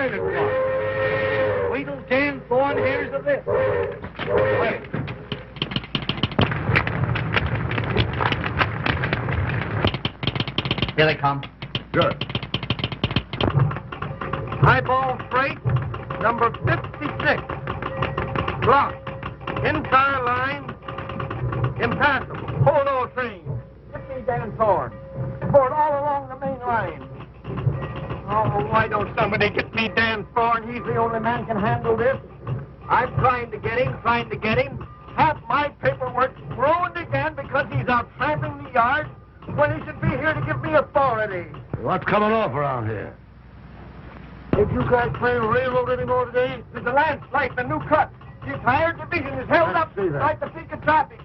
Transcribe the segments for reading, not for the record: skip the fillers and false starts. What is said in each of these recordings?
silent one. Wait till Dan Thorne hears of this. Wait. Here they come. Good. Highball freight, number 56. Blocked. Entire line, impassable. Hold all trains. Get me Dan Thorne. Board all along the main line. Oh, why don't somebody get me Dan Thorne? He's the only man can handle this. I'm trying to get him. Half my paperwork ruined again because he's out tramping the yard when he should be here to give me authority. What's coming off around here? Did you guys play railroad anymore today? There's a landslide, the new cut. The entire division is held up like the peak of traffic.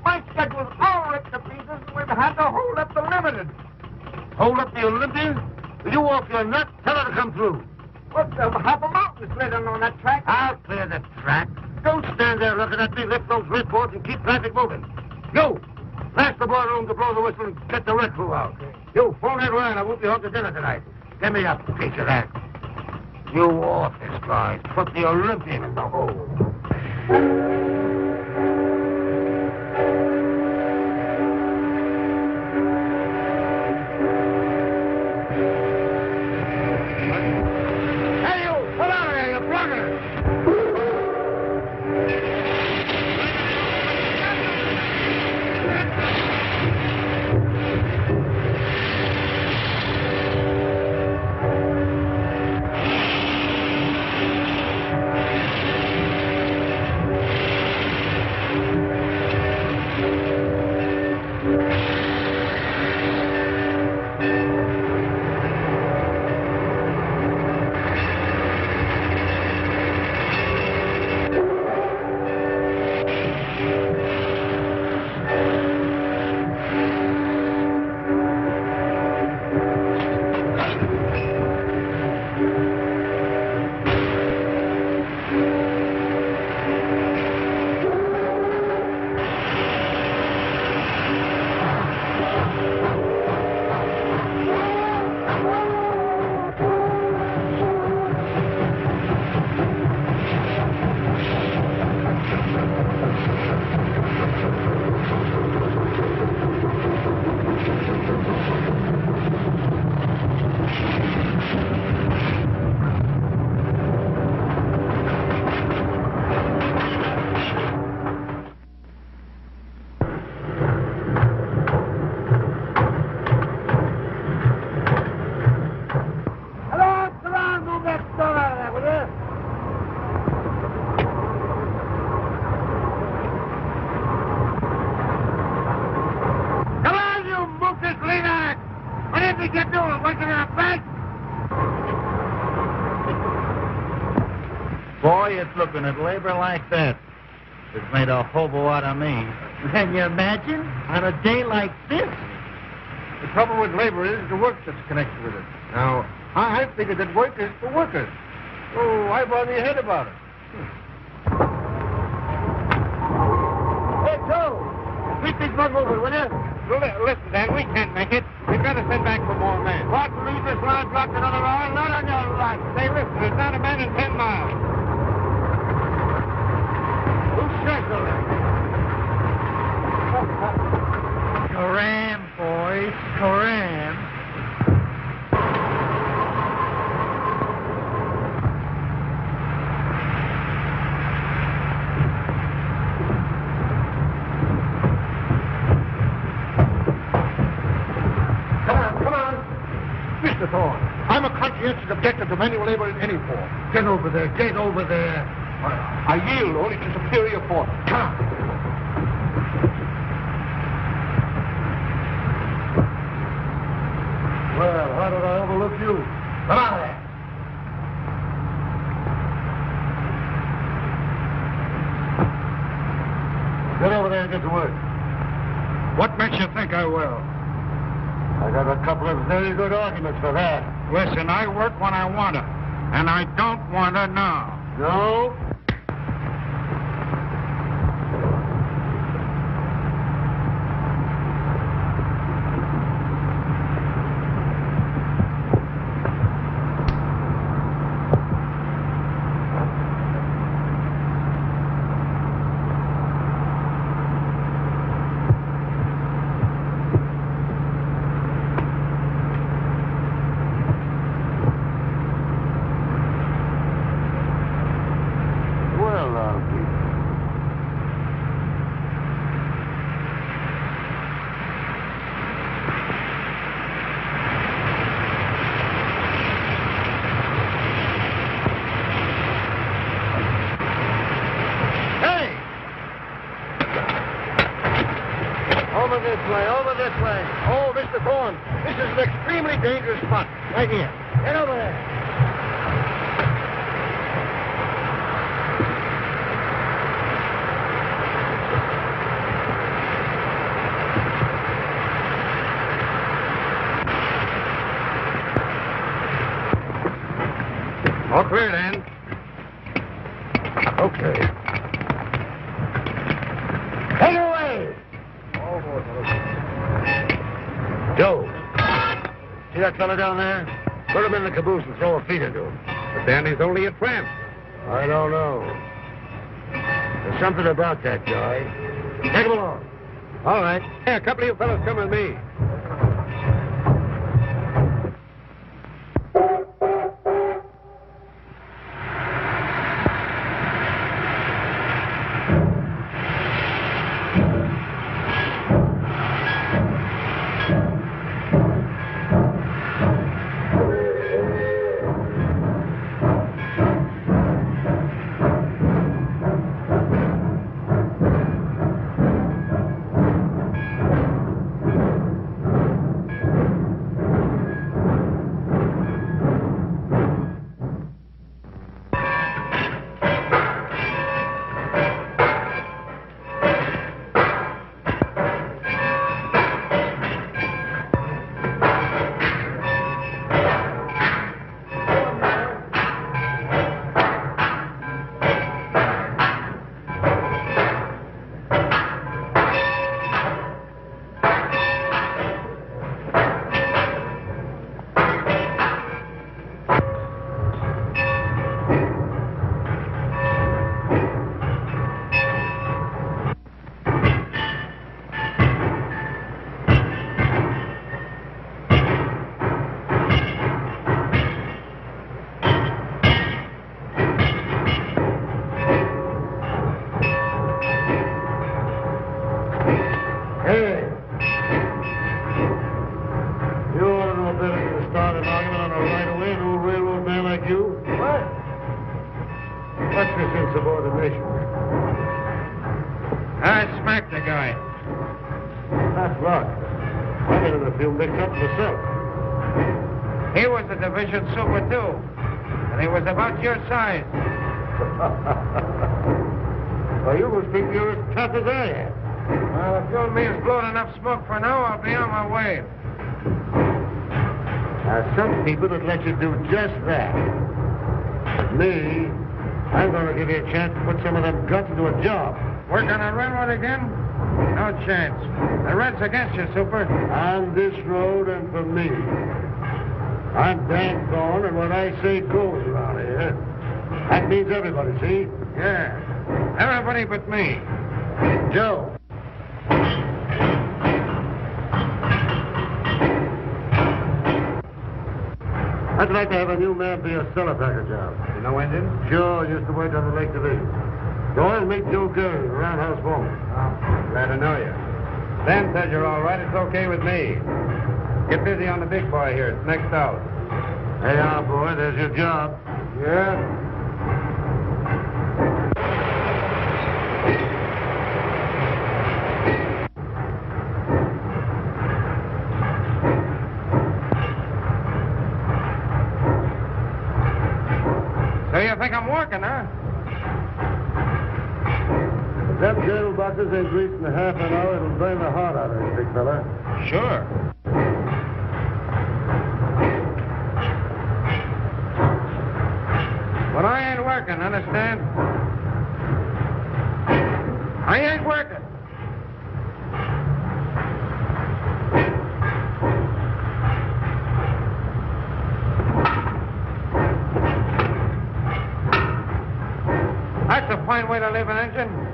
My schedule's all ripped to pieces, and we've had to hold up the limited. Hold up the Olympians? Will you off your nut? Tell her to come through. What's half a mountain sliding on that track? I'll clear the track. Don't stand there looking at me. Lift those reports and keep traffic moving. You! Blast the boiler room to blow the whistle and get the red crew out. You, phone that Ryan. I won't be home to dinner tonight. Give me a piece of that. You office guys, put the Olympian in the hole. Hey, you! Come out of here, you blugger! Boy, it's looking at labor like that. It's made a hobo out of me. Can you imagine? On a day like this? The trouble with labor is the work that's connected with it. Now, I figured that work is for workers. So why bother your head about it? Hey, Joe! Keep this one moving, will you? Listen, Dan, we can't make it. We've got to send back for more men. What, leave this line blocked another hour? Not on your life. Say, listen, there's not a man in 10 miles. Who says so? Scram, boys, scram. Come on. Mr. Thorne, I'm a conscientious objector to manual labor in any form. Get over there, get over there. I yield only to superior force. Come on. Well, how did I overlook you? Come on there. Get over there and get to work. What makes you think I will? I got a couple of very good arguments for that. Listen, I work when I want to, and I don't want to now. No? way. Oh, Mr. Thorne, this is an extremely dangerous spot. Right here. Get over there. All clear, then. Okay. Take it away! Joe, see that fella down there? Put him in the caboose and throw a feed into him. But Danny's only a tramp. I don't know. There's something about that guy. Take him along. All right. Hey, a couple of you fellas come with me. Insubordination. I smacked the guy. That's luck. I've been in a few mix-ups myself. He was a division super, too. And he was about your size. Well, you must think you're as tough as I am. Well, if you and me has blown enough smoke for now, I'll be on my way. Now, some people would let you do just that. But me, I'm going to give you a chance to put some of them guts into a job. Work on a railroad again? No chance. The Red's against you, Super. On this road and for me. I'm Dan Thorne, and what I say goes around here. That means everybody, see? Yeah. Everybody but me. Joe. I'd like to have a new man for your cellar packer job. You know Indian? Sure, used to work on the Lake Division. Go on and meet Joe Gurley, the roundhouse foreman. Oh, glad to know you. Dan said you're all right. It's okay with me. Get busy on the big boy here. It's next out. Hey, boy, there's your job. Yeah? So you think I'm working, huh? If them cradle boxes ain't greased in half an hour, it'll burn the heart out of you, big fella. Sure. But I ain't working, understand? I ain't working. That's a fine way to live, an engine.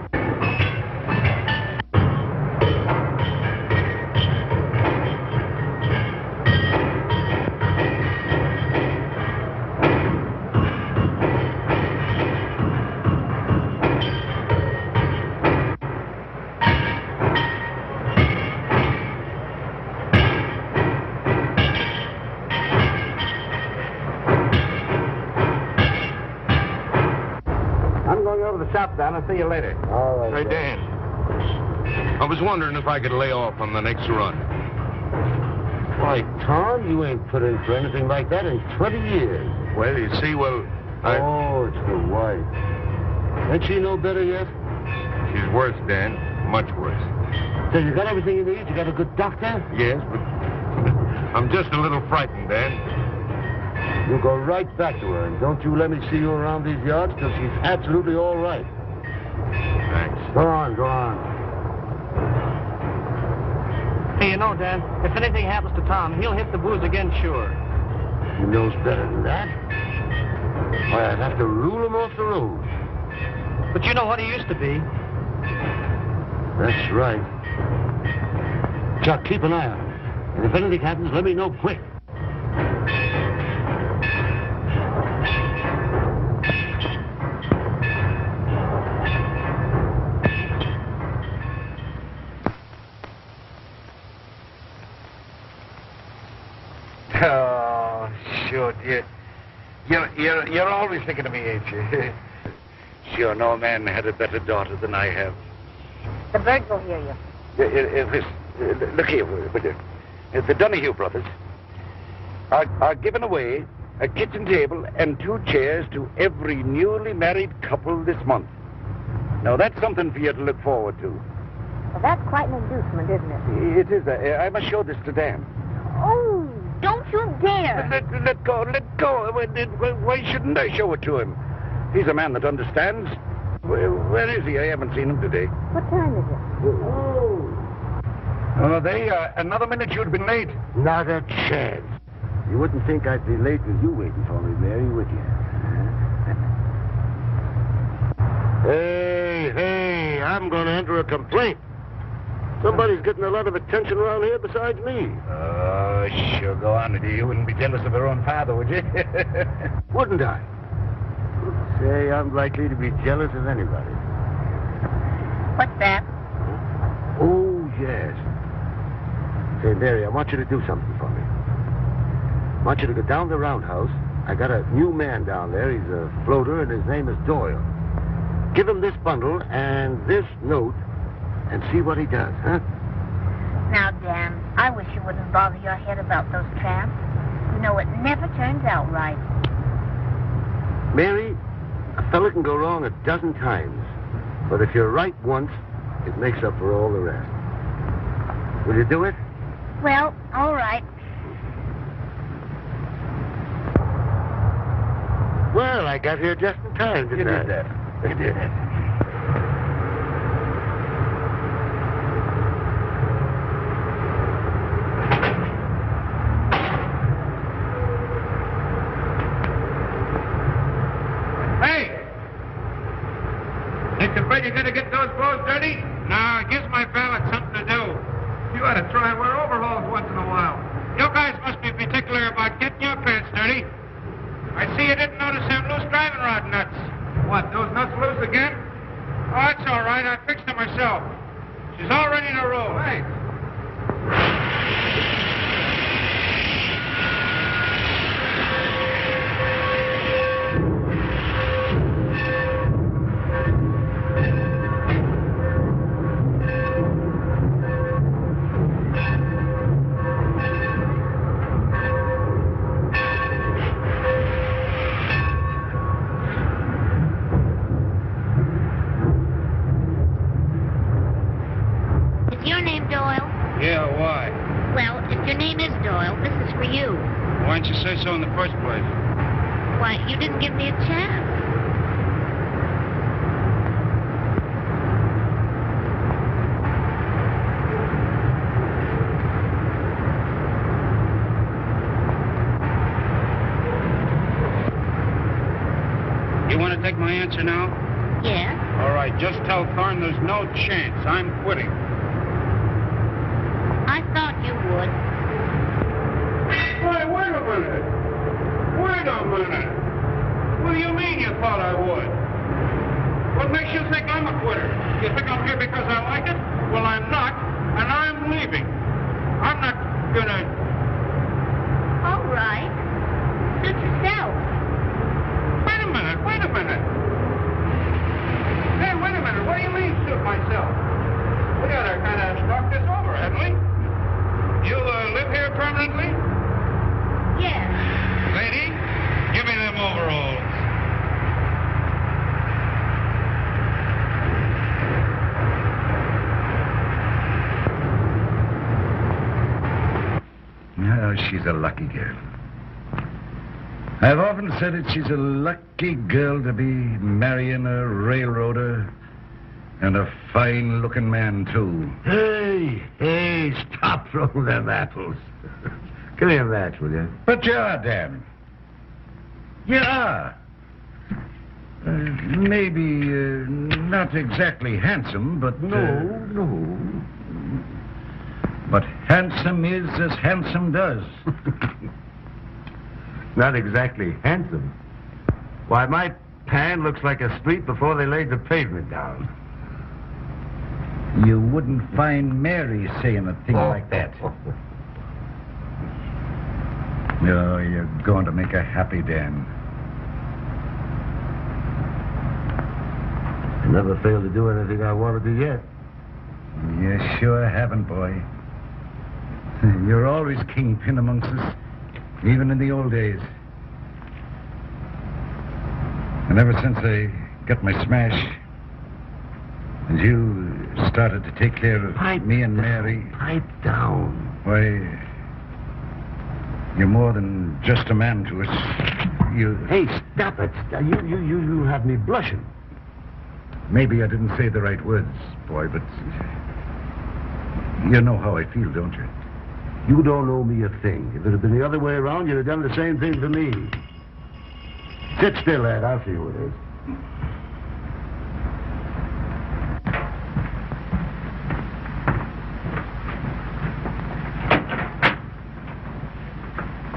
Shop down. I'll see you later. All right. Hey, Dan. I was wondering if I could lay off on the next run. Why, Tom, you ain't put in for anything like that in 20 years. Well, you see, Oh, it's the wife. Ain't she no better yet? she's worse, Dan. Much worse. So you got everything you need? You got a good doctor? Yes, but I'm just a little frightened, Dan. You go right back to her, and don't you let me see you around these yards till she's absolutely all right. Thanks. Go on. Hey, you know, Dan, if anything happens to Tom, he'll hit the booze again, sure. He knows better than that. Why, I'd have to rule him off the road. But you know what he used to be. That's right. Chuck, keep an eye on him. And if anything happens, let me know quick. Oh, sure, dear. You're always thinking of me, ain't you? Sure, no man had a better daughter than I have. The birds will hear you. Look here, will you? The Donahue brothers are giving away a kitchen table and 2 chairs to every newly married couple this month. Now, that's something for you to look forward to. Well, that's quite an inducement, isn't it? It is. I must show this to Dan. Oh, don't you dare. Let go. Why shouldn't I show it to him? He's a man that understands. Where is he? I haven't seen him today. What time is it? Another minute you'd been late. Not a chance. You wouldn't think I'd be late with you waiting for me, Mary, would you? Hey, I'm going to enter a complaint. Somebody's getting a lot of attention around here besides me. Oh, sure, go on. You wouldn't be jealous of your own father, would you? Wouldn't I? Say, I'm likely to be jealous of anybody. What's that? Oh, yes. Say, Mary, I want you to do something for me. I want you to go down the roundhouse. I got a new man down there. He's a floater, and his name is Doyle. Give him this bundle and this note and see what he does, huh? Now, Dan, I wish you wouldn't bother your head about those tramps. You know, it never turns out right. Mary, a fella can go wrong 12 times. But if you're right once, it makes up for all the rest. Will you do it? Well, all right. Well, I got here just in time, didn't I? You did that. You did. Hey! Ain't you afraid you're going to get those clothes dirty? No, it gives my valet something to do. You ought to try and wear overalls once in a while. You guys must be particular about getting your pants dirty. I see you didn't notice them loose driving rod nuts. What, those nuts loose again? Oh, it's all right. I fixed them myself. She's all ready to roll. Thanks. Is your name Doyle? Yeah, why? Well, if your name is Doyle, this is for you. Why didn't you say so in the first place? Why, you didn't give me a chance. You want to take my answer now? Yes? All right, just tell Thorne there's no chance. I'm quitting. I thought you would. Why, wait a minute. Wait a minute. What do you mean you thought I would? What makes you think I'm a quitter? You think I'm here because I like it? Well, I'm not, and I'm leaving. I'm not gonna... All right. Suit yourself. Wait a minute. Hey, wait a minute. What do you mean, suit myself? We ought to kind of talk this over, haven't we? You live here permanently? she's a lucky girl. I've often said it, she's a lucky girl to be marrying a railroader and a fine-looking man, too. Hey, stop throwing them apples. Give me a match, will you? But you are, Dan. You are. Maybe not exactly handsome, but... No. But handsome is as handsome does. Not exactly handsome. Why, my pan looks like a street before they laid the pavement down. You wouldn't find Mary saying a thing like that. No, you're going to make her happy, Dan. I never failed to do anything I wanted to yet. You sure haven't, boy. You're always kingpin amongst us, even in the old days. And ever since I got my smash, and you started to take care of me and Mary... Pipe down. Why, you're more than just a man to us. You... Hey, stop it. You have me blushing. Maybe I didn't say the right words, boy, but... You know how I feel, don't you? You don't owe me a thing. If it had been the other way around, you'd have done the same thing for me. Sit still, lad. I'll see who it is.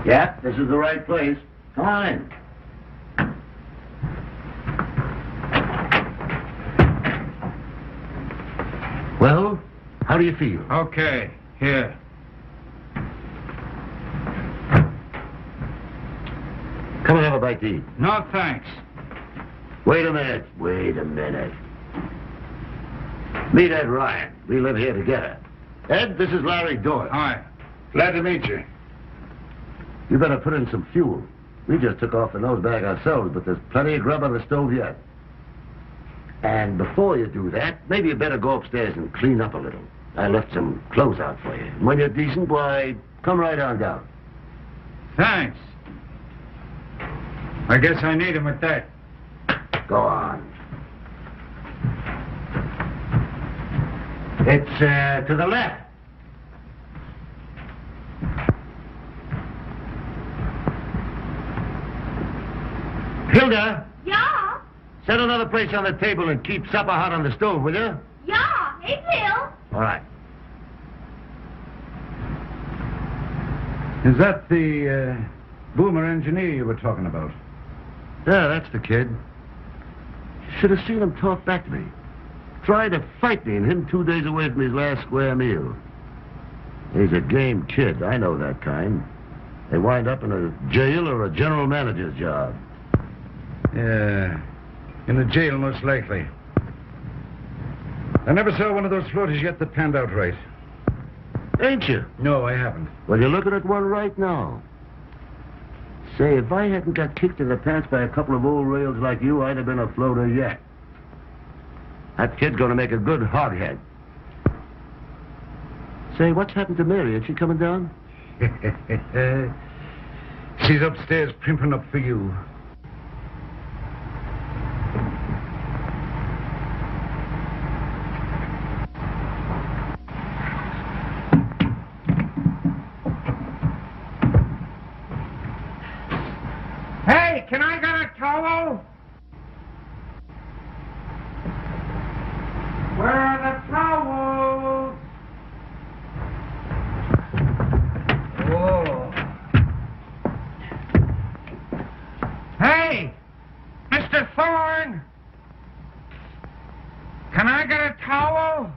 Yep, this is the right place. Come on in. Well, how do you feel? Okay, here. Come and have a bite to eat. No, thanks. Wait a minute. Meet Ed Ryan. We live here together. Ed, this is Larry Doyle. Hi. Glad to meet you. You better put in some fuel. We just took off the nose bag ourselves, but there's plenty of grub on the stove yet. And before you do that, maybe you better go upstairs and clean up a little. I left some clothes out for you. And when you're decent, why, come right on down. Thanks. I guess I need him at that. Go on. It's to the left. Hilda! Yeah? Set another place on the table and keep supper hot on the stove, will you? Yeah. Hey, Bill. All right. Is that the boomer engineer you were talking about? Yeah, that's the kid. Should have seen him talk back to me. Tried to fight me, and him 2 days away from his last square meal. He's a game kid. I know that kind. They wind up in a jail or a general manager's job. Yeah, in a jail, most likely. I never saw one of those floaters yet that panned out right. Ain't you? No, I haven't. Well, you're looking at one right now. Say, if I hadn't got kicked in the pants by a couple of old rails like you, I'd have been a floater yet. That kid's gonna make a good hoghead. Say, what's happened to Mary? Is she coming down? She's upstairs primping up for you. Hey, can I get a towel? Where are the towels? Whoa. Hey, Mr. Thorne. Can I get a towel?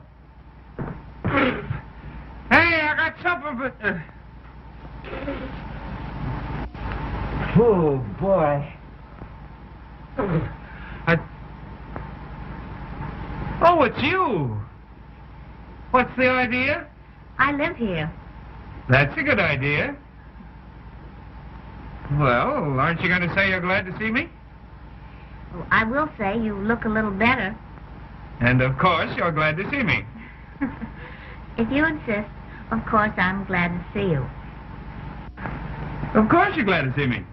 Hey, I got something for... Oh, boy. Oh, it's you. What's the idea? I live here. That's a good idea. Well, aren't you going to say you're glad to see me? Well, I will say you look a little better. And of course, you're glad to see me. If you insist, of course I'm glad to see you. Of course you're glad to see me.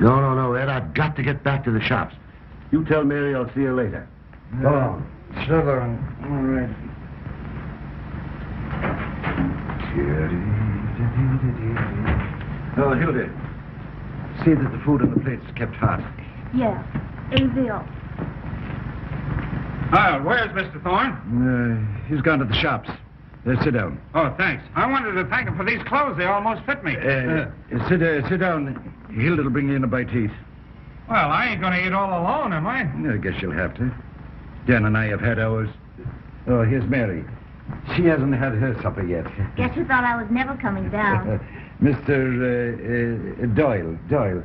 No, Ed, I've got to get back to the shops. You tell Mary I'll see her later. Go on. Sugar, all right. Oh, Hilda, see that the food on the plates is kept hot. Yeah, AVO. Where's Mr. Thorne? He's gone to the shops. Sit down. Oh, thanks. I wanted to thank him for these clothes. They almost fit me. Sit down. Hilda will bring you in a bite to eat. Well, I ain't going to eat all alone, am I? I guess you'll have to. Dan and I have had ours. Oh, here's Mary. She hasn't had her supper yet. Guess you thought I was never coming down. Mr. Doyle.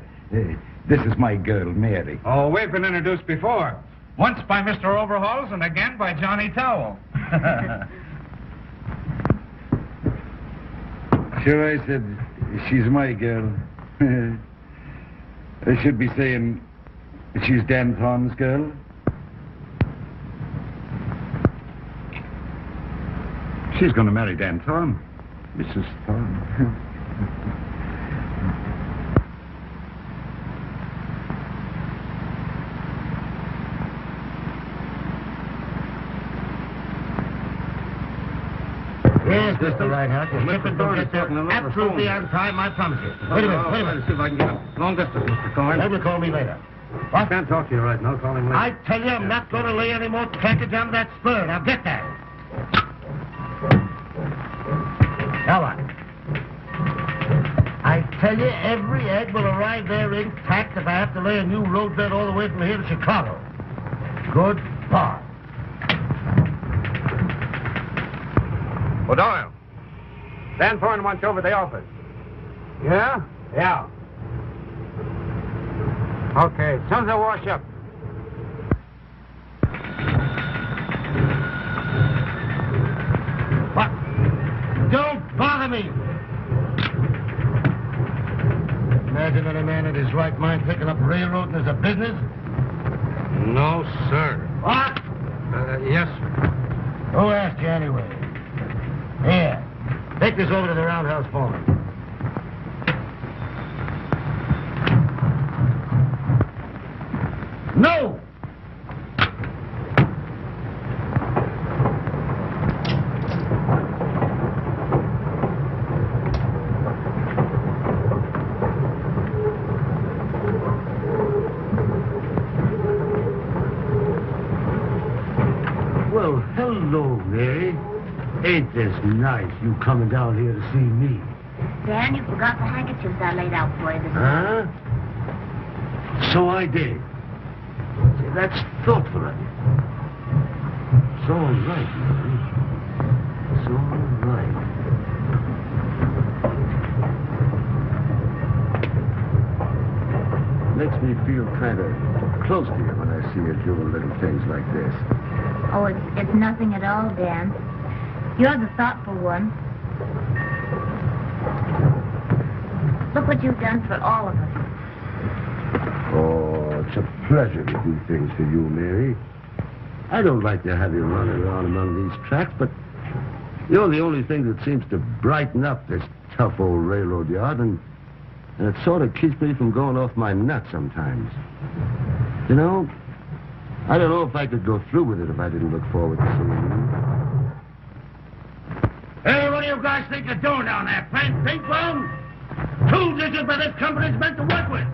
This is my girl, Mary. Oh, we've been introduced before. Once by Mr. Overhauls and again by Johnny Towel. Sure, I said she's my girl. I should be saying she's Dan Thorne's girl. She's going to marry Dan Thorne. Mrs. Thorne. Yes, Mr. Reinhardt. The shipment will get there absolutely on time, I promise you. Wait a minute. See if I can get him. Long distance, Mr. Thorne. Ed will call me later. I can't talk to you right now. Call him later. I tell you, I'm not going to lay any more package on that spur. Now get that. Now what? I tell you, every egg will arrive there intact if I have to lay a new roadbed all the way from here to Chicago. Goodbye. Well, Doyle, Dan Thorne wants you over at the office. Yeah? Yeah. Okay, as soon as I wash up. What? Don't bother me! Imagine any man in his right mind picking up railroading as a business? No, sir. What? Yes, sir. Who asked you anyway? Here, take this over to the roundhouse foreman. No! Well, hello, Mary. Ain't this nice, you coming down here to see me? Dan, you forgot the handkerchiefs I laid out for you this morning. Huh? So I did. See, that's thoughtful of you. It's all right, Mary. It's all right. Makes me feel kind of close to you when I see you doing little things like this. Oh, it's nothing at all, Dan. You're the thoughtful one. Look what you've done for all of us. Oh, it's a pleasure to do things for you, Mary. I don't like to have you running around among these tracks, but you're the only thing that seems to brighten up this tough old railroad yard, and it sort of keeps me from going off my nut sometimes. You know, I don't know if I could go through with it if I didn't look forward to seeing you. Hey, what do you guys think you're doing down there? Playing ping pong? 2 digits where this company's meant to work with.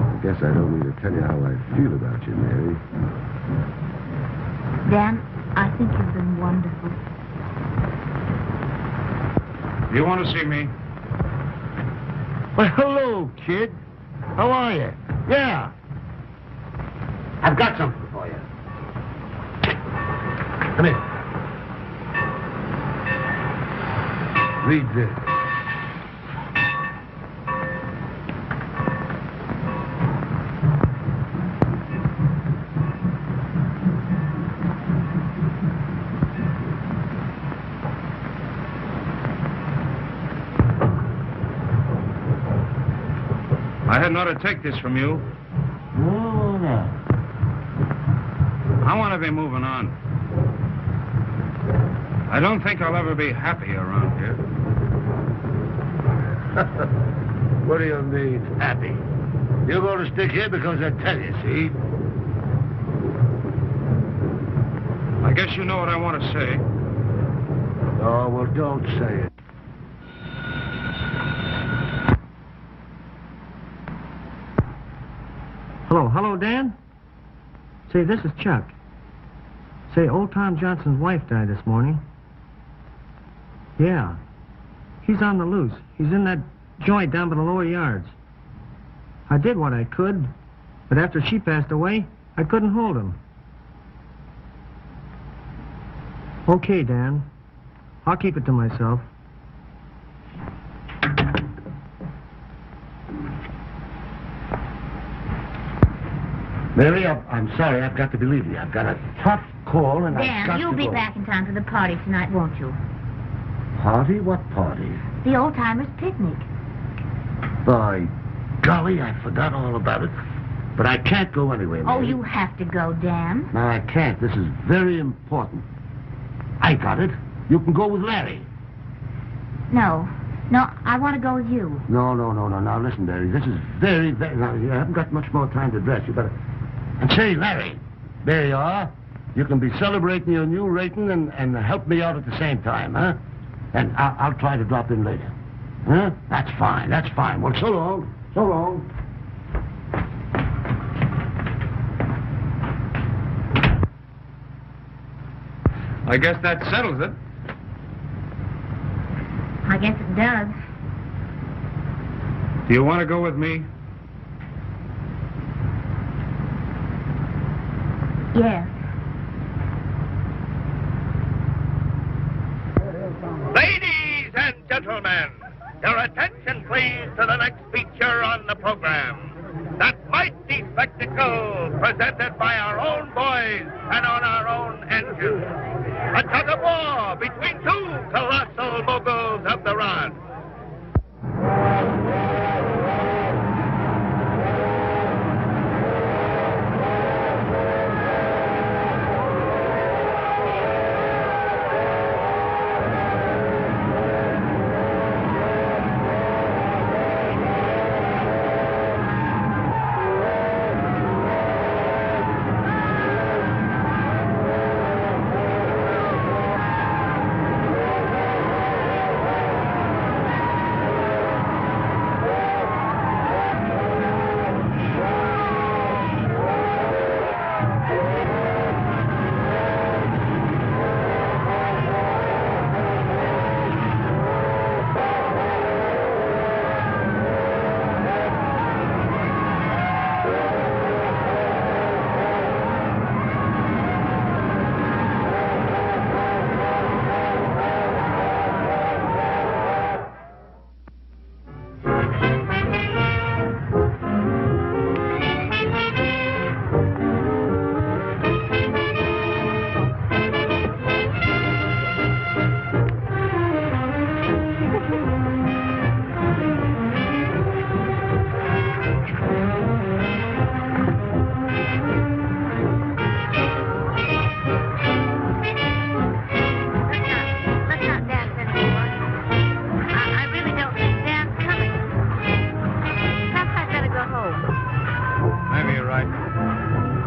I guess I don't need to tell you how I feel about you, Mary. Dan, I think you've been wonderful. You want to see me? Well, hello, kid. How are you? Yeah. I've got something for you. Come here. Read this. I hadn't ought to take this from you. Oh, no. I want to be moving on. I don't think I'll ever be happy around here. What do you mean, happy? You're going to stick here because I tell you, see? I guess you know what I want to say. Oh, well, don't say it. Hello, Dan? Say, this is Chuck. Say, old Tom Johnson's wife died this morning. Yeah. He's on the loose. He's in that joint down by the lower yards. I did what I could, but after she passed away, I couldn't hold him. Okay, Dan. I'll keep it to myself. Mary, I'm sorry. I've got to be leaving you. I've got a tough call, and I've got Dan, to you'll be go. back in time for the party tonight, won't you? Party? What party? The old-timers' picnic. By golly, I forgot all about it. But I can't go anyway, Mary. Oh, you have to go, Dan. No, I can't. This is very important. I got it. You can go with Larry. No, I want to go with you. No. Now, listen, Larry. This is very... Now, you haven't got much more time to dress. You better... And say, Larry, there you are. You can be celebrating your new rating and help me out at the same time, huh? And I'll try to drop in later. Huh? That's fine. Well, so long. I guess that settles it. I guess it does. Do you want to go with me? Yes. Ladies and gentlemen, your attention please to the next feature on the program. That mighty spectacle presented by our own boys and on our own engine. A tug of war between two colossal moguls of the rod.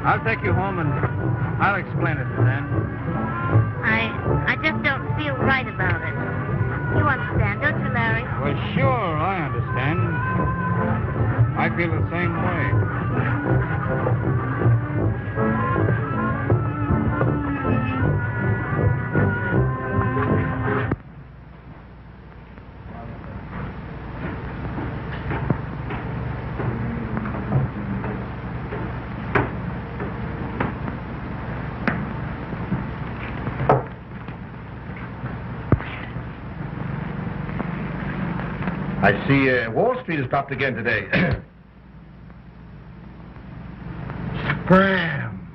I'll take you home and I'll explain it to them. I just don't feel right about it. You understand, don't you, Larry? Well, sure, I understand. I feel the same way. I see Wall Street has stopped again today. Scram!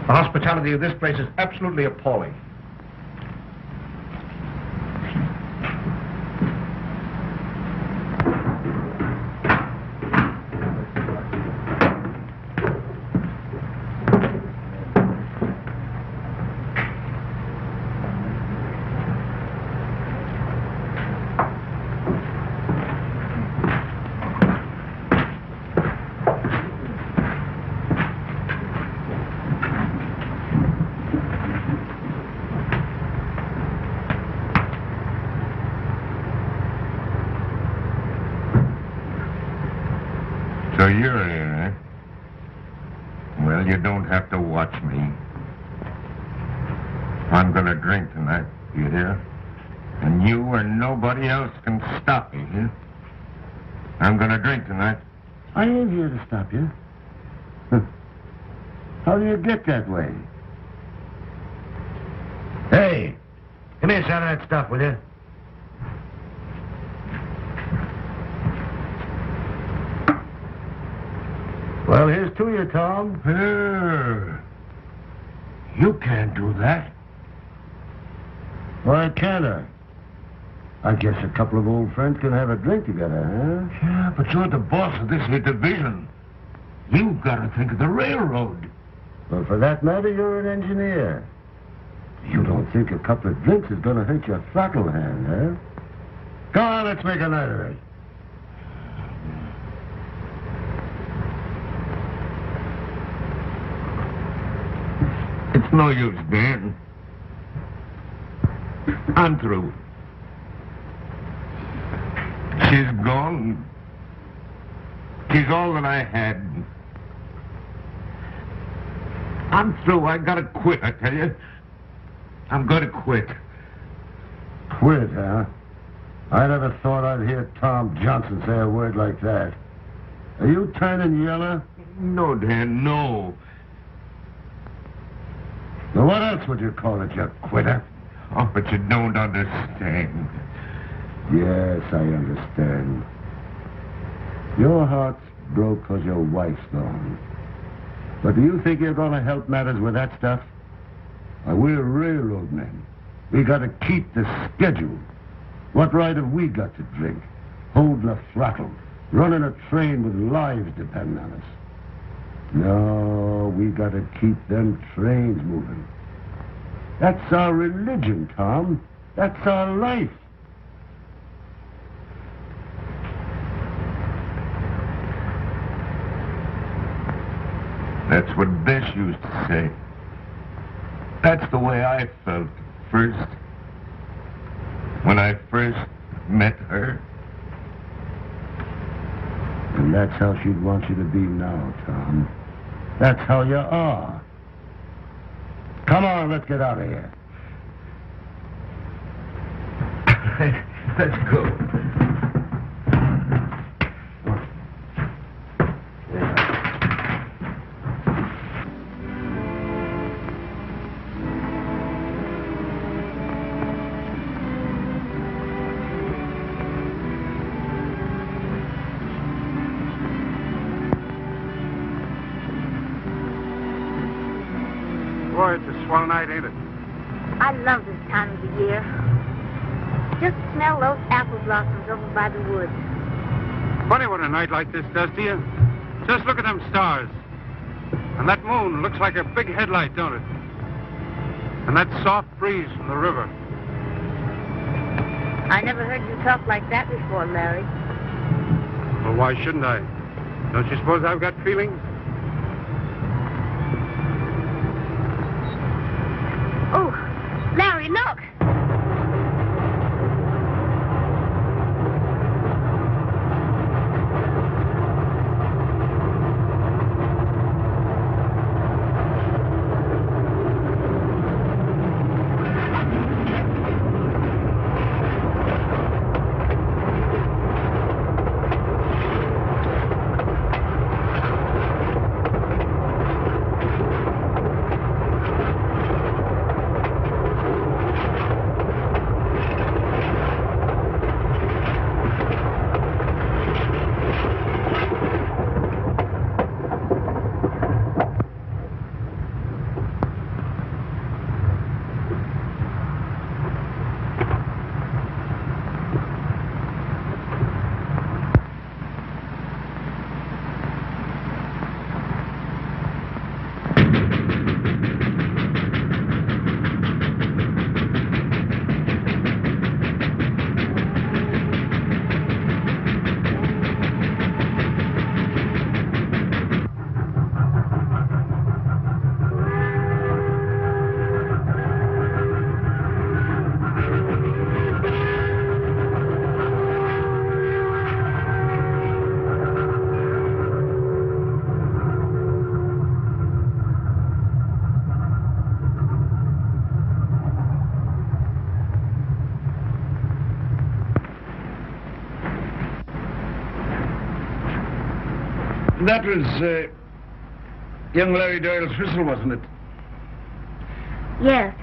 The hospitality of this place is absolutely appalling. So you're here, eh? Well, you don't have to watch me. I'm gonna drink tonight, you hear? And you or nobody else can stop me, huh? I'm gonna drink tonight. I ain't here to stop you. How do you get that way? Hey, give me a shot of that stuff, will you? Well, here's to you, Tom. You can't do that. Why can't I? I guess a couple of old friends can have a drink together, huh? Yeah, but you're the boss of this here division. You've got to think of the railroad. Well, for that matter, you're an engineer. You don't think a couple of drinks is going to hurt your throttle hand, huh? Come on, let's make a night of it. It's no use, Dan. I'm through. She's gone. She's all that I had. I'm through. I gotta quit, I tell you. I'm gonna quit. Quit, huh? I never thought I'd hear Tom Johnson say a word like that. Are you turning yellow? No, Dan, no. Well, what else would you call it, you quitter? Oh, but you don't understand. Yes, I understand. Your heart's broke 'cause your wife's gone. But do you think you're going to help matters with that stuff? We're railroad men. We got to keep the schedule. What right have we got to drink? Hold the throttle. Running a train with lives depending on us. No, we got to keep them trains moving. That's our religion, Tom. That's our life. That's what Bish used to say. That's the way I felt first. When I first met her. And that's how she'd want you to be now, Tom. That's how you are. Come on, let's get out of here. Let's go. Boy, it's a swell night, ain't it? I love this time of the year. Just smell those apple blossoms over by the woods. Funny what a night like this does to you. Just look at them stars. And that moon looks like a big headlight, don't it? And that soft breeze from the river. I never heard you talk like that before, Larry. Well, why shouldn't I? Don't you suppose I've got feelings? Oh, Larry, look! That was young Larry Doyle's whistle, wasn't it? Yes.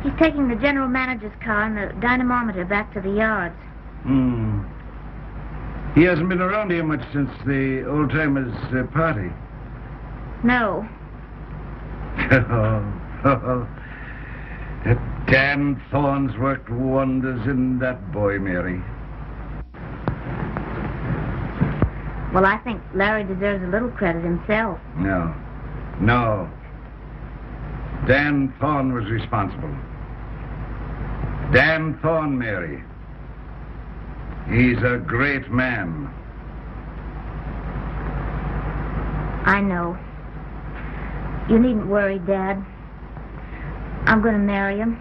He's taking the general manager's car and the dynamometer back to the yards. Hmm. He hasn't been around here much since the old-timers' party. No. That Dan Thorne's worked wonders in that boy, Mary. Well, I think Larry deserves a little credit himself. No. Dan Thorne was responsible. Dan Thorne, Mary. He's a great man. I know. You needn't worry, Dad. I'm going to marry him.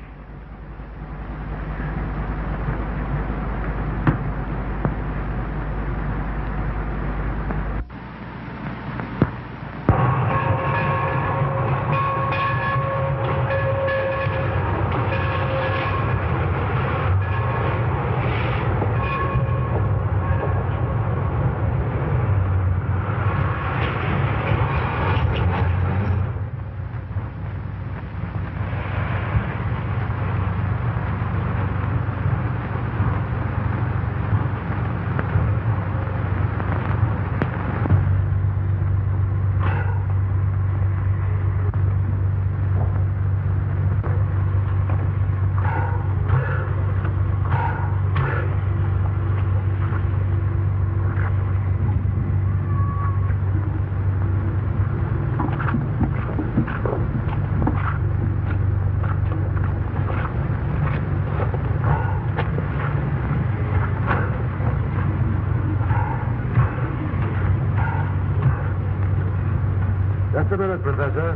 Just a minute, Professor.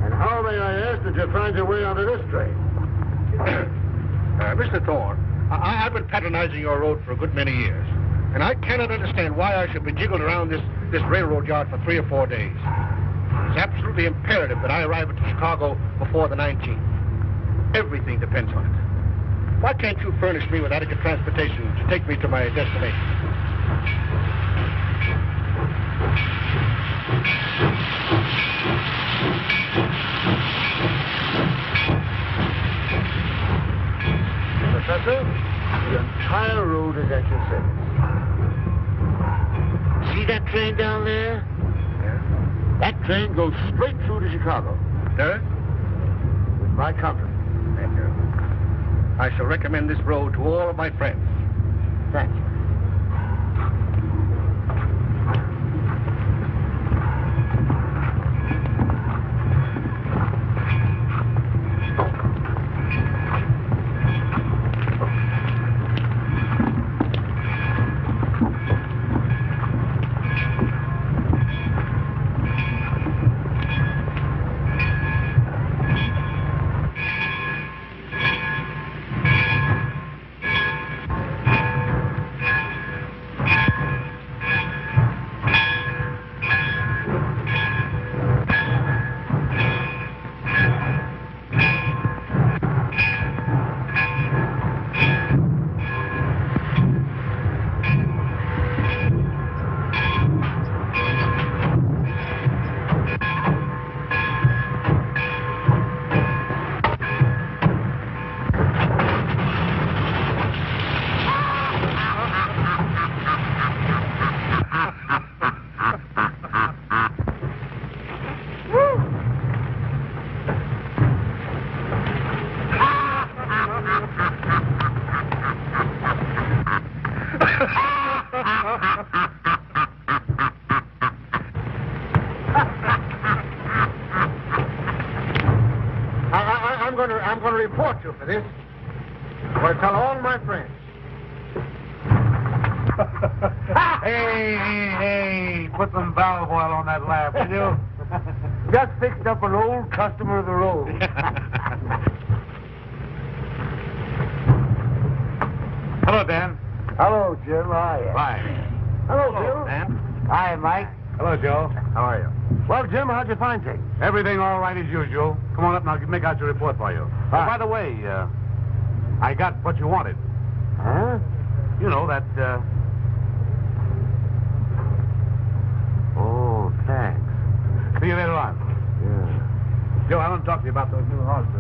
And how, may I ask, did you find your way onto this train? Mr. Thorne, I've been patronizing your road for a good many years, and I cannot understand why I should be jiggled around this railroad yard for 3 or 4 days. It's absolutely imperative that I arrive at Chicago before the 19th. Everything depends on it. Why can't you furnish me with adequate transportation to take me to my destination? Professor, the entire road is at your service. See that train down there? Yeah? That train goes straight through to Chicago. Sir? With my company. Thank you. I shall recommend this road to all of my friends. Thank you. I'm going to report you for this. I'm going to tell all my friends. Hey, put some valve oil on that laugh, will you? Just fixed up an old customer of the road. Hello, Dan. Hello, Jim. How are you? Fine. Hello, Bill. Dan. Hi, Mike. Hello, Joe. How are you? Well, Jim, how'd you find things? Everything all right as usual. Come on up and I'll make out your report for you. Hi. Oh, by the way, I got what you wanted. Huh? You know, that See you later on. Yeah. Joe, I want to talk to you about those new horses.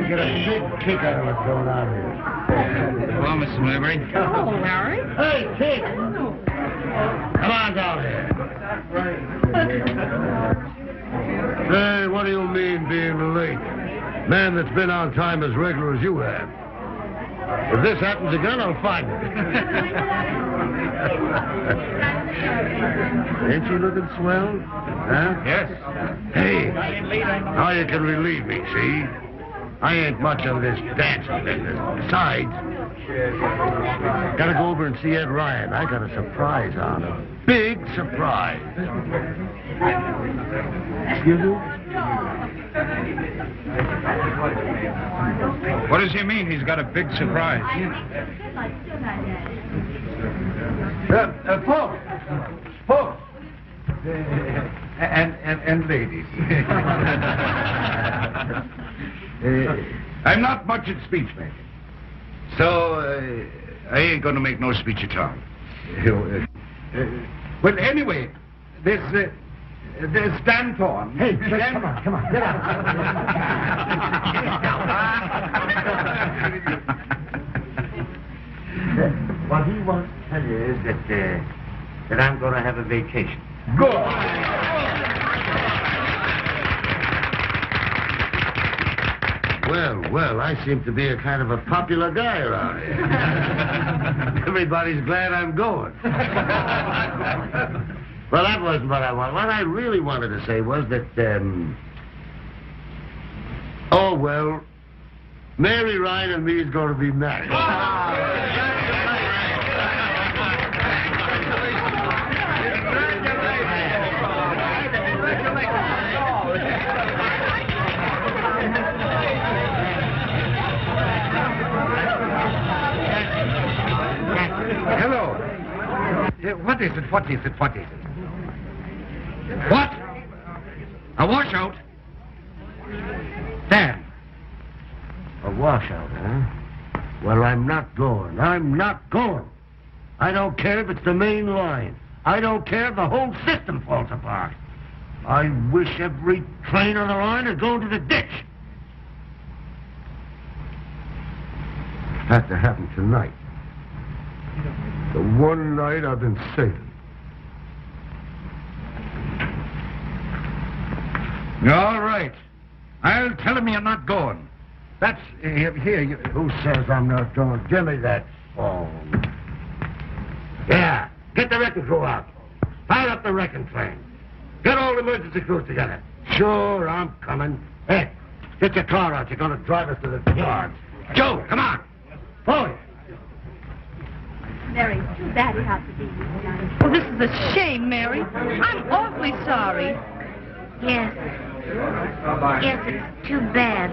Get a big kick out of what's going on here. Hello, Mrs. Mayberry. Hello, Larry. Hey, kid! Come on down here. Hey, what do you mean being late? Man that's been on time as regular as you have. If this happens again, I'll find it. Ain't you looking swell? Huh? Yes. Hey, now you can relieve me, see? I ain't much on this dancing business. Besides, gotta go over and see Ed Ryan. I got a surprise on him. Big surprise. Excuse me? What does he mean he's got a big surprise? Folks! And ladies. I'm not much at speech making. So, I ain't gonna make no speech at all. Well, anyway, there's Stan Thorne. Hey, come on, get out. What he wants to tell you is that I'm gonna have a vacation. Good. Well, I seem to be a kind of a popular guy around here. Everybody's glad I'm going. Well, that wasn't what I wanted. What I really wanted to say was that, oh, well, Mary Ryan and me is going to be married. Hello. What is it? What is it? What is it? What? A washout? Dan. A washout, huh? Well, I'm not going. I'm not going. I don't care if it's the main line. I don't care if the whole system falls apart. I wish every train on the line had gone to the ditch. Had to happen tonight. The one night I've been saving. All right. I'll tell him you're not going. That's... here, you... Who says I'm not going? Give me that phone. Yeah, get the wrecking crew out. Fire up the wrecking train. Get all the emergency crews together. Sure, I'm coming. Hey, get your car out. You're going to drive us to the yard. Joe, come on. Boy. Mary, too bad it has to be tonight. Well, this is a shame, Mary. I'm awfully sorry. Yes. Yes, it's too bad.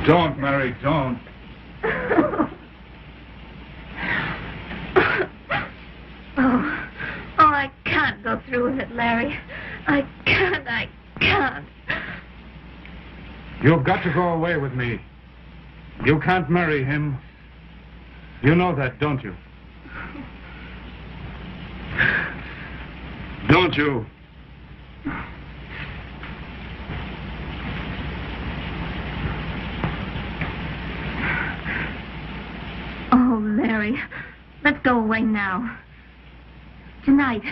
Don't, Mary, don't. I can't go through with it, Larry. I can't. You've got to go away with me. You can't marry him. You know that, don't you? Don't you? Oh, Larry, let's go away now. Tonight,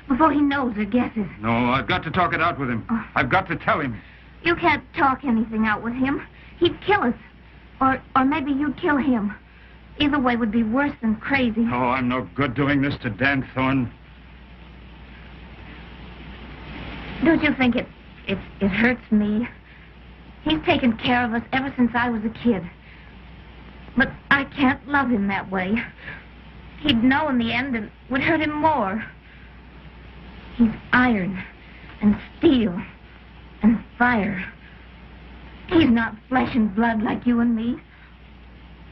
before he knows or guesses. No, I've got to talk it out with him. I've got to tell him. You can't talk anything out with him. He'd kill us. Or maybe you'd kill him. Either way would be worse than crazy. Oh, I'm no good doing this to Dan Thorne. Don't you think it hurts me? He's taken care of us ever since I was a kid. But I can't love him that way. He'd know in the end and would hurt him more. He's iron and steel and fire. He's not flesh and blood like you and me.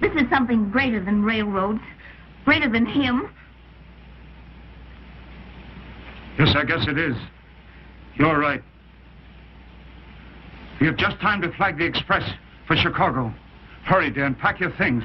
This is something greater than railroads, greater than him. Yes, I guess it is. You're right. You've just time to flag the express for Chicago. Hurry, Dan, pack your things.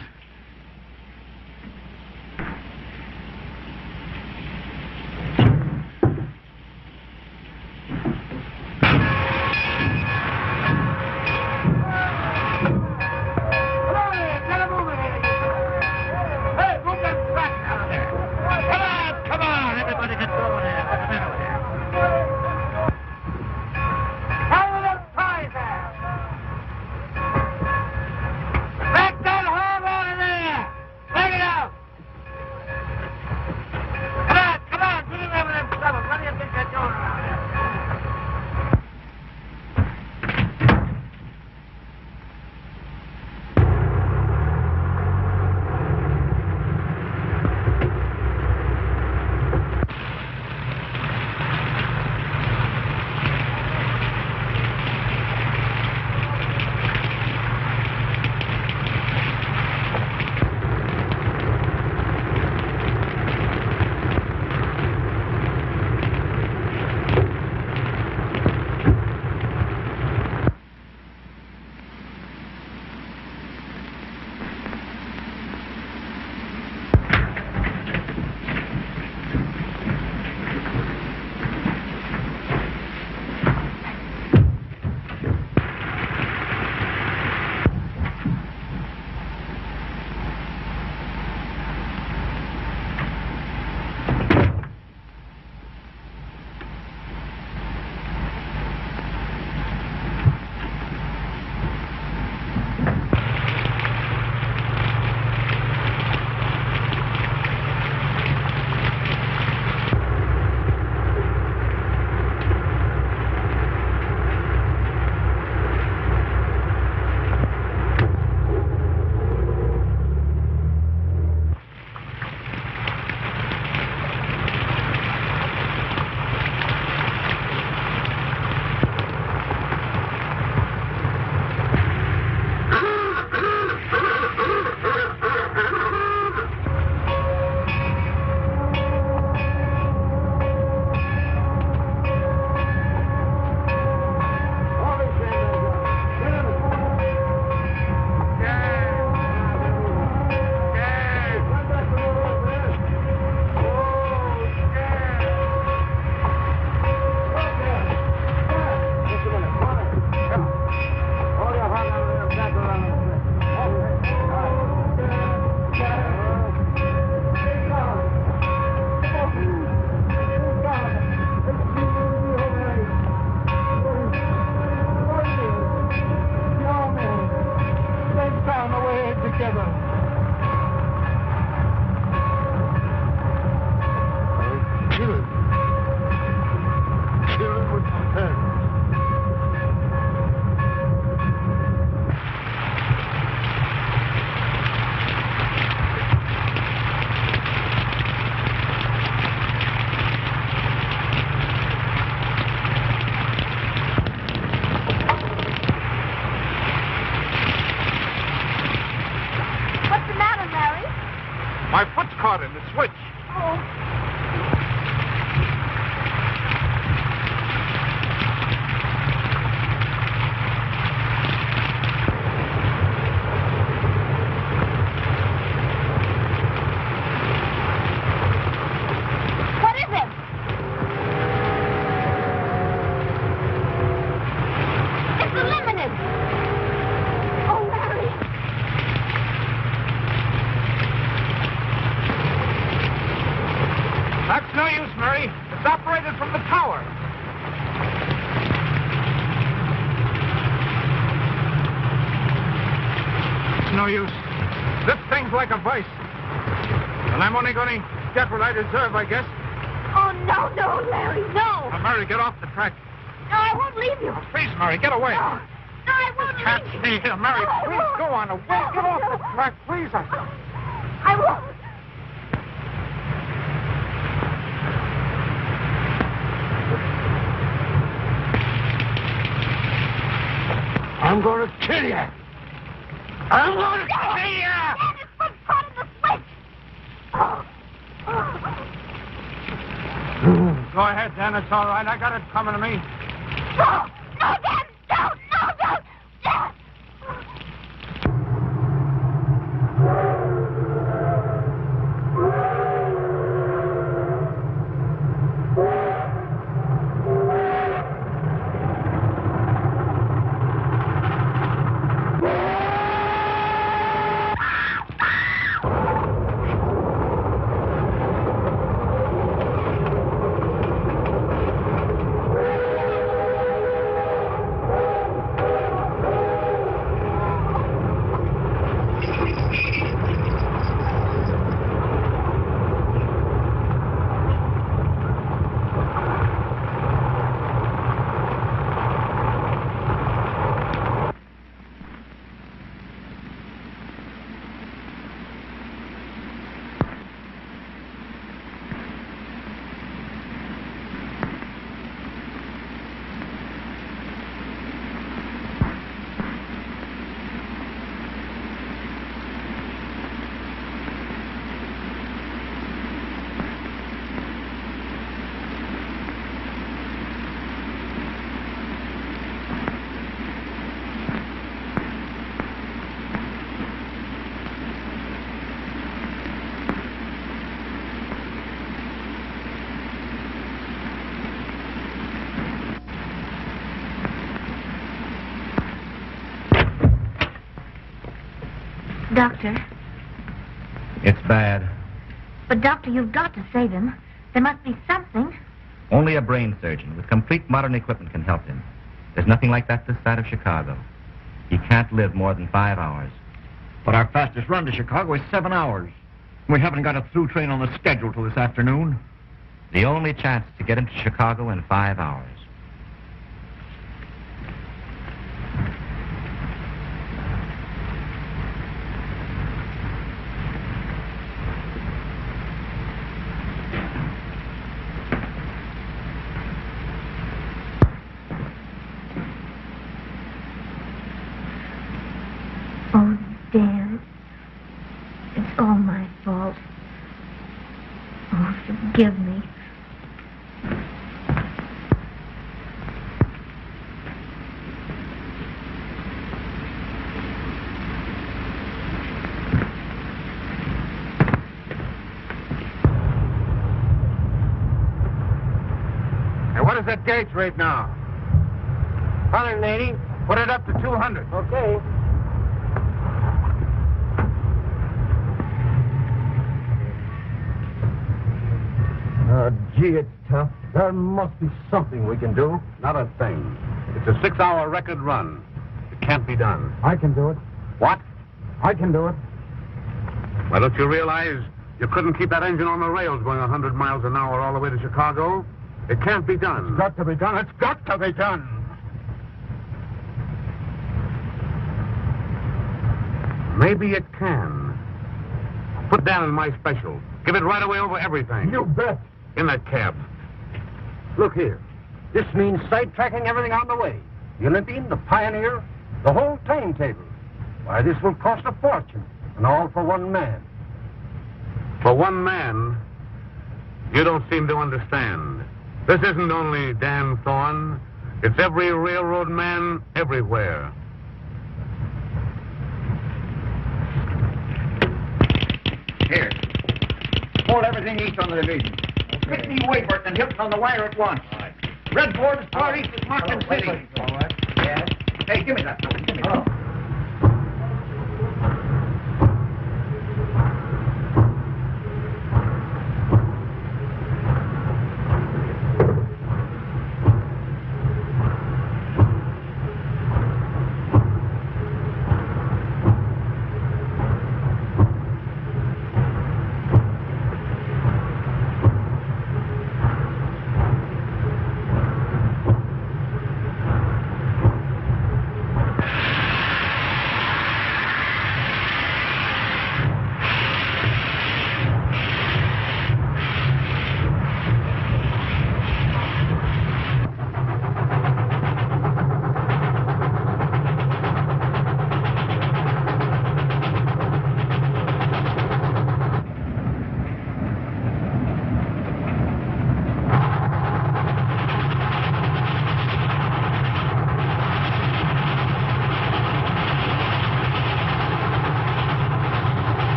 My foot's caught in the switch. What is it? It's eliminated. Oh, Larry. That's no use, Mary. It's operated from the tower. It's no use. This thing's like a vice. And I'm only going to get what I deserve, I guess. Oh, no, Larry, no. Now, Mary, get off the track. No, I won't leave you. Please, Mary, get away. No, I won't Can't leave you. stay here, Mary. No, I Please won't. go on away. Get off the track, please. I won't. I'm going to kill you. I'm going to kill you. Dan, his foot's caught in the switch. Go ahead, Dan. It's all right. I got it coming to me. No, Dan, don't. Dan. Doctor. It's bad. But, Doctor, you've got to save him. There must be something. Only a brain surgeon with complete modern equipment can help him. There's nothing like that this side of Chicago. He can't live more than 5 hours. But our fastest run to Chicago is 7 hours. We haven't got a through train on the schedule till this afternoon. The only chance to get him to Chicago in 5 hours. Oh, Dan. It's all my fault. Oh, forgive me. Hey, what is that gauge rate now? 180. Put it up to 200. Okay. Gee, it's tough. There must be something we can do. Not a thing. It's a 6-hour record run. It can't be done. I can do it. What? I can do it. Why, don't you realize you couldn't keep that engine on the rails going 100 miles an hour all the way to Chicago? It can't be done. It's got to be done. It's got to be done. Maybe it can. Put down in my special. Give it right away over everything. You bet. In that cab. Look here. This means sidetracking everything on the way. The Olympian, the Pioneer, the whole timetable. Why, this will cost a fortune, and all for one man. For one man, you don't seem to understand. This isn't only Dan Thorne. It's every railroad man everywhere. Here. Hold everything east on the division. Get me Wayburn and Hilton on the wire at once. Red board as far east as Martin City. All right. Yes. Hey, give me that. Give me that.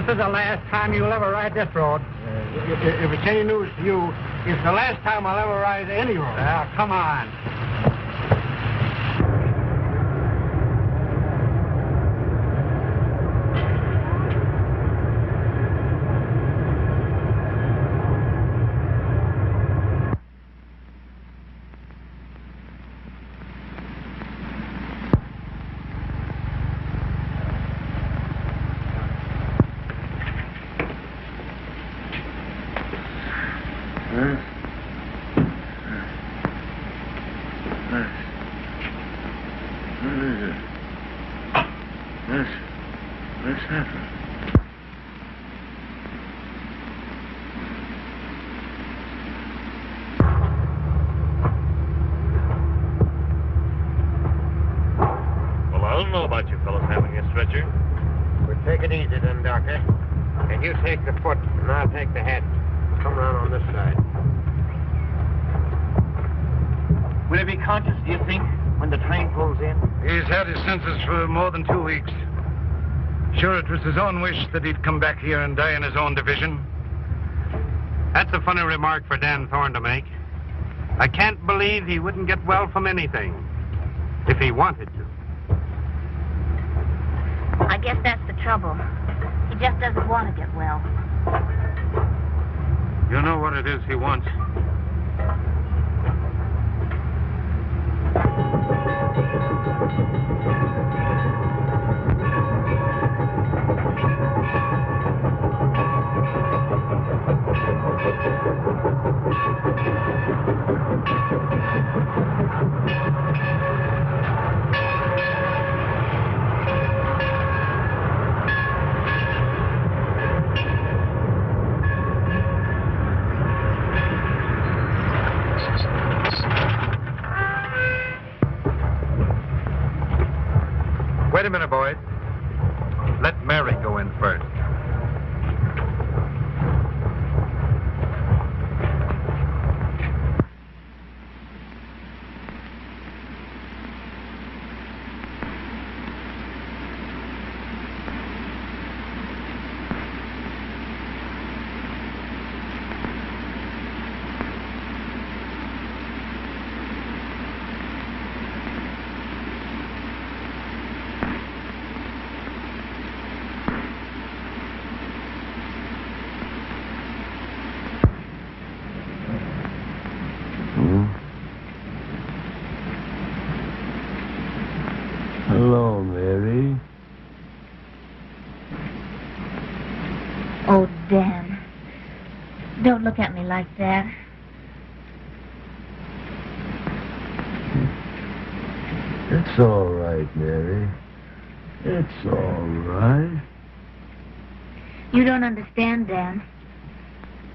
is the last time you'll ever ride this road. If it's any news to you, it's the last time I'll ever ride any road. Now, come on. What's happened? Well, I don't know about you fellas having a stretcher. We'll take it easy then, Doctor. And you take the foot, and I'll take the head. Come around on this side. Will he be conscious, do you think, when the train pulls in? He's had his senses for more than 2 weeks. Sure, it was his own wish that he'd come back here and die in his own division. That's a funny remark for Dan Thorne to make. I can't believe he wouldn't get well from anything, if he wanted to. I guess that's the trouble. He just doesn't want to get well. You know what it is he wants. Wait a minute, boys. Let Mary go in first. Hello, Mary. Oh, Dan. Don't look at me like that. It's all right, Mary. It's all right. You don't understand, Dan.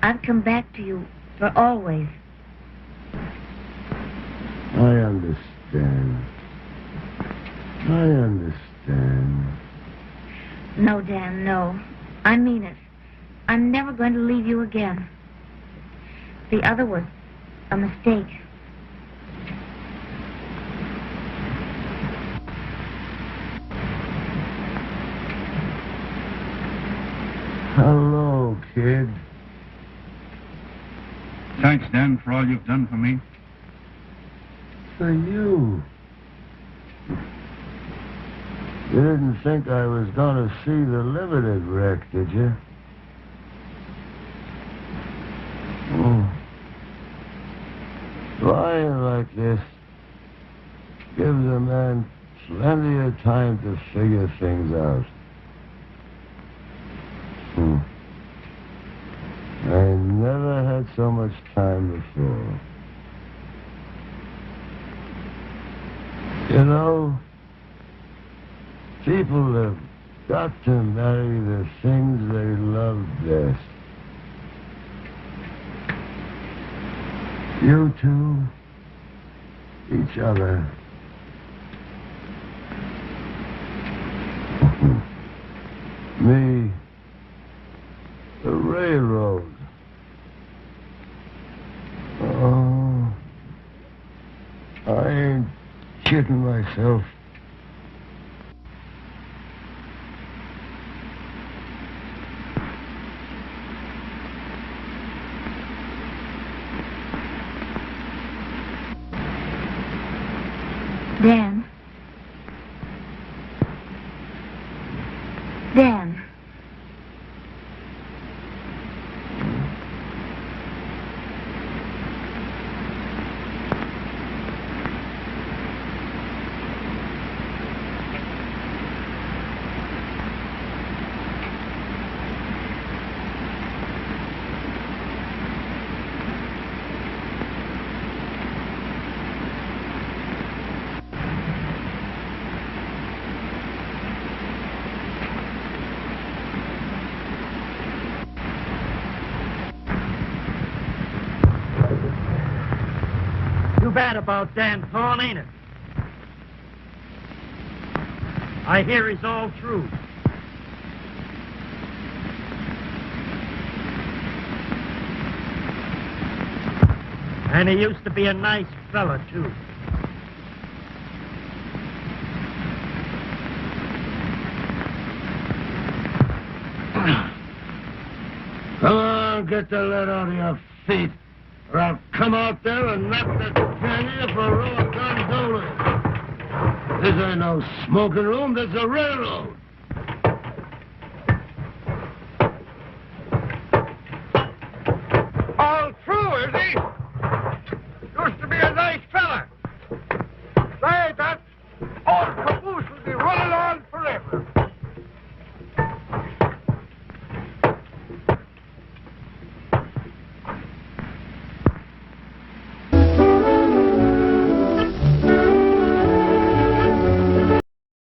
I've come back to you for always. I understand. I understand. No, Dan, no. I mean it. I'm never going to leave you again. The other was a mistake. Hello, kid. Thanks, Dan, for all you've done for me. For you. You didn't think I was going to see the limited wreck, did you? Lying like this gives a man plenty of time to figure things out. I never had so much time before. You know, people have got to marry the things they love best. You two, each other. Me, the railroad. Oh, I ain't kidding myself. Dan. Dan. Too bad about Dan Thorne, ain't it? I hear he's all through. And he used to be a nice fella, too. Come on, get the lead out of your feet, or I'll come out there and knock the can of you for raw gondolas. This ain't no smoking room, this is a railroad. All through, is he?